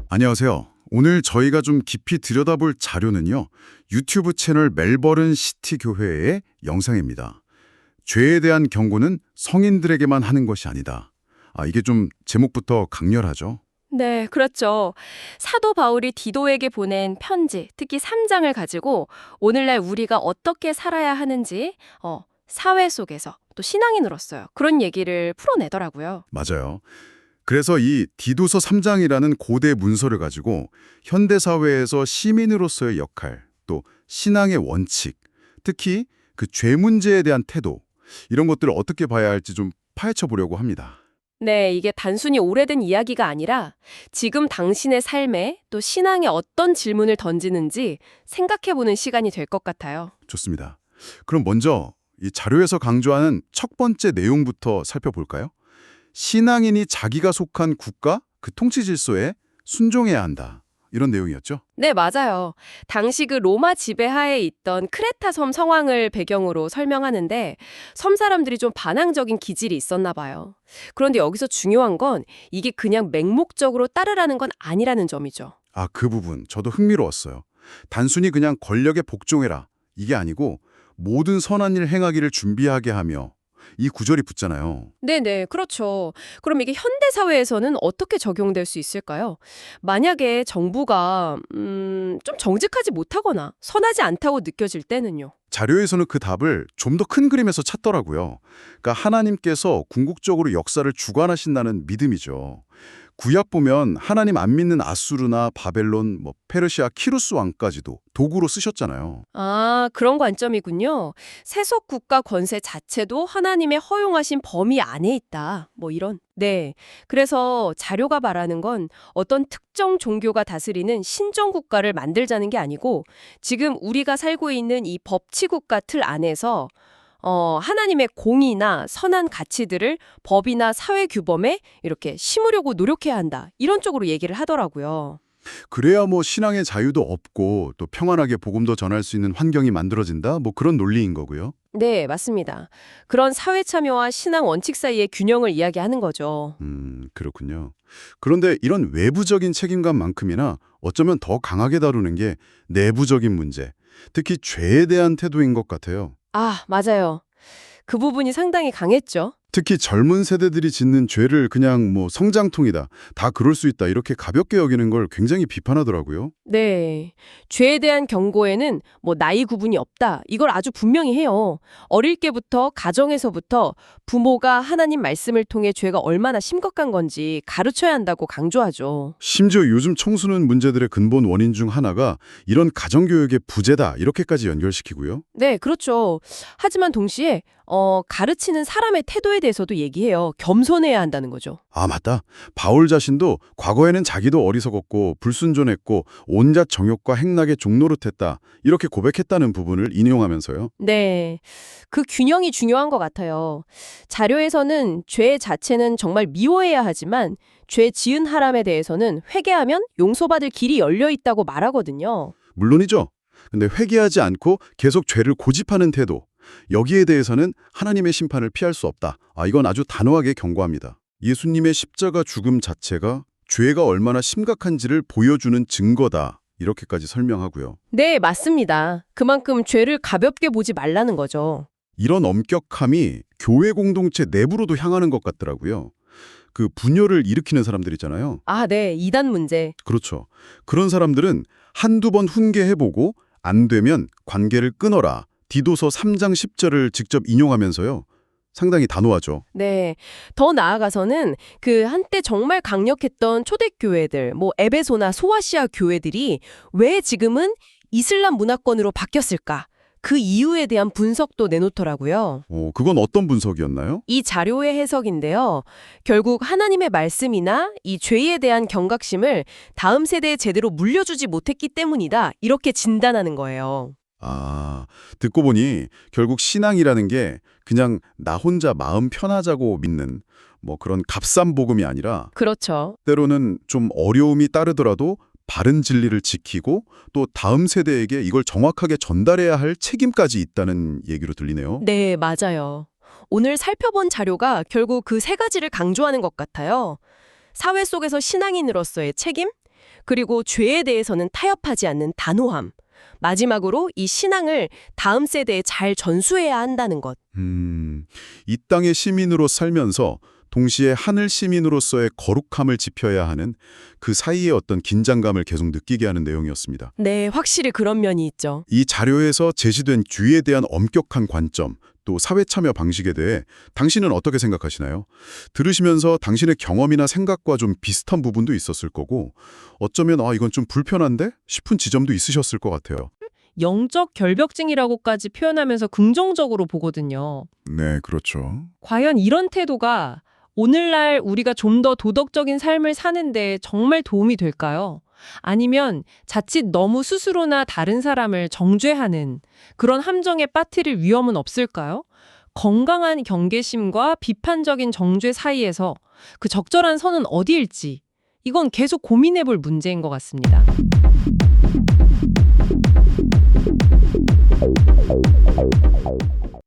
안녕하세요. 오늘 저희가 좀 깊이 들여다볼 자료는요. 유튜브 채널 멜버른 시티 교회의 영상입니다. 죄에 대한 경고는 성인들에게만 하는 것이 아니다. 이게 좀 제목부터 강렬하죠. 네, 그렇죠. 사도 바울이 디도에게 보낸 편지, 특히 3장을 가지고 오늘날 우리가 어떻게 살아야 하는지 사회 속에서 또 신앙인으로서요. 그런 얘기를 풀어내더라고요. 맞아요. 그래서 이 디도서 3장이라는 고대 문서를 가지고 현대 사회에서 시민으로서의 역할, 또 신앙의 원칙, 특히 그 죄 문제에 대한 태도, 이런 것들을 어떻게 봐야 할지 좀 파헤쳐 보려고 합니다. 네, 이게 단순히 오래된 이야기가 아니라 지금 당신의 삶에 또 신앙에 어떤 질문을 던지는지 생각해보는 시간이 될 것 같아요. 좋습니다. 그럼 먼저 이 자료에서 강조하는 첫 번째 내용부터 살펴볼까요? 신앙인이 자기가 속한 국가, 그 통치 질서에 순종해야 한다. 이런 내용이었죠? 네, 맞아요. 당시 그 로마 지배하에 있던 크레타 섬 상황을 배경으로 설명하는데 섬 사람들이 좀 반항적인 기질이 있었나 봐요. 그런데 여기서 중요한 건 이게 그냥 맹목적으로 따르라는 건 아니라는 점이죠. 그 부분 저도 흥미로웠어요. 단순히 그냥 권력에 복종해라. 이게 아니고 모든 선한 일 행하기를 준비하게 하며 이 구절이 붙잖아요. 네네, 그렇죠. 그럼 이게 현대 사회에서는 어떻게 적용될 수 있을까요? 만약에 정부가 좀 정직하지 못하거나 선하지 않다고 느껴질 때는요. 자료에서는 그 답을 좀 더 큰 그림에서 찾더라고요. 그러니까 하나님께서 궁극적으로 역사를 주관하신다는 믿음이죠. 구약 보면 하나님 안 믿는 아수르나 바벨론, 페르시아 키루스 왕까지도 도구로 쓰셨잖아요. 그런 관점이군요. 세속 국가 권세 자체도 하나님의 허용하신 범위 안에 있다. 이런. 네. 그래서 자료가 말하는 건 어떤 특정 종교가 다스리는 신정 국가를 만들자는 게 아니고 지금 우리가 살고 있는 이 법치 국가 틀 안에서 하나님의 공의나 선한 가치들을 법이나 사회 규범에 이렇게 심으려고 노력해야 한다. 이런 쪽으로 얘기를 하더라고요. 그래야 신앙의 자유도 없고 또 평안하게 복음도 전할 수 있는 환경이 만들어진다? 그런 논리인 거고요. 네, 맞습니다. 그런 사회 참여와 신앙 원칙 사이의 균형을 이야기하는 거죠. 그렇군요. 그런데 이런 외부적인 책임감만큼이나 어쩌면 더 강하게 다루는 게 내부적인 문제, 특히 죄에 대한 태도인 것 같아요. 맞아요. 그 부분이 상당히 강했죠. 특히 젊은 세대들이 짓는 죄를 그냥 성장통이다, 다 그럴 수 있다 이렇게 가볍게 여기는 걸 굉장히 비판하더라고요. 네. 죄에 대한 경고에는 나이 구분이 없다. 이걸 아주 분명히 해요. 어릴 때부터 가정에서부터 부모가 하나님 말씀을 통해 죄가 얼마나 심각한 건지 가르쳐야 한다고 강조하죠. 심지어 요즘 청소년 문제들의 근본 원인 중 하나가 이런 가정교육의 부재다 이렇게까지 연결시키고요. 네, 그렇죠. 하지만 동시에 가르치는 사람의 태도에 대해서도 얘기해요. 겸손해야 한다는 거죠. 맞다. 바울 자신도 과거에는 자기도 어리석었고 불순종했고 온갖 정욕과 행락에 종노릇했다 이렇게 고백했다는 부분을 인용하면서요. 네, 그 균형이 중요한 것 같아요. 자료에서는 죄 자체는 정말 미워해야 하지만 죄 지은 사람에 대해서는 회개하면 용서받을 길이 열려 있다고 말하거든요. 물론이죠. 근데 회개하지 않고 계속 죄를 고집하는 태도, 여기에 대해서는 하나님의 심판을 피할 수 없다. 이건 아주 단호하게 경고합니다. 예수님의 십자가 죽음 자체가 죄가 얼마나 심각한지를 보여주는 증거다. 이렇게까지 설명하고요. 네, 맞습니다. 그만큼 죄를 가볍게 보지 말라는 거죠. 이런 엄격함이 교회 공동체 내부로도 향하는 것 같더라고요. 그 분열을 일으키는 사람들 있잖아요. 네, 이단 문제. 그렇죠. 그런 사람들은 한두 번 훈계해보고 안 되면 관계를 끊어라. 디도서 3장 10절을 직접 인용하면서요. 상당히 단호하죠. 네, 더 나아가서는 그 한때 정말 강력했던 초대교회들, 에베소나 소아시아 교회들이 왜 지금은 이슬람 문화권으로 바뀌었을까? 그 이유에 대한 분석도 내놓더라고요. 그건 어떤 분석이었나요? 이 자료의 해석인데요. 결국 하나님의 말씀이나 이 죄에 대한 경각심을 다음 세대에 제대로 물려주지 못했기 때문이다. 이렇게 진단하는 거예요. 듣고 보니 결국 신앙이라는 게 그냥 나 혼자 마음 편하자고 믿는 그런 값싼 복음이 아니라 그렇죠. 때로는 좀 어려움이 따르더라도 바른 진리를 지키고 또 다음 세대에게 이걸 정확하게 전달해야 할 책임까지 있다는 얘기로 들리네요. 네, 맞아요. 오늘 살펴본 자료가 결국 그 세 가지를 강조하는 것 같아요. 사회 속에서 신앙인으로서의 책임, 그리고 죄에 대해서는 타협하지 않는 단호함, 마지막으로 이 신앙을 다음 세대에 잘 전수해야 한다는 것. 이 땅의 시민으로 살면서 동시에 하늘 시민으로서의 거룩함을 지켜야 하는 그 사이의 어떤 긴장감을 계속 느끼게 하는 내용이었습니다. 네, 확실히 그런 면이 있죠. 이 자료에서 제시된 주의에 대한 엄격한 관점, 또 사회 참여 방식에 대해 당신은 어떻게 생각하시나요? 들으시면서 당신의 경험이나 생각과 좀 비슷한 부분도 있었을 거고, 어쩌면 이건 좀 불편한데? 싶은 지점도 있으셨을 것 같아요. 영적 결벽증이라고까지 표현하면서 긍정적으로 보거든요. 네, 그렇죠. 과연 이런 태도가 오늘날 우리가 좀 더 도덕적인 삶을 사는데 정말 도움이 될까요? 아니면 자칫 너무 스스로나 다른 사람을 정죄하는 그런 함정에 빠뜨릴 위험은 없을까요? 건강한 경계심과 비판적인 정죄 사이에서 그 적절한 선은 어디일지 이건 계속 고민해 볼 문제인 것 같습니다.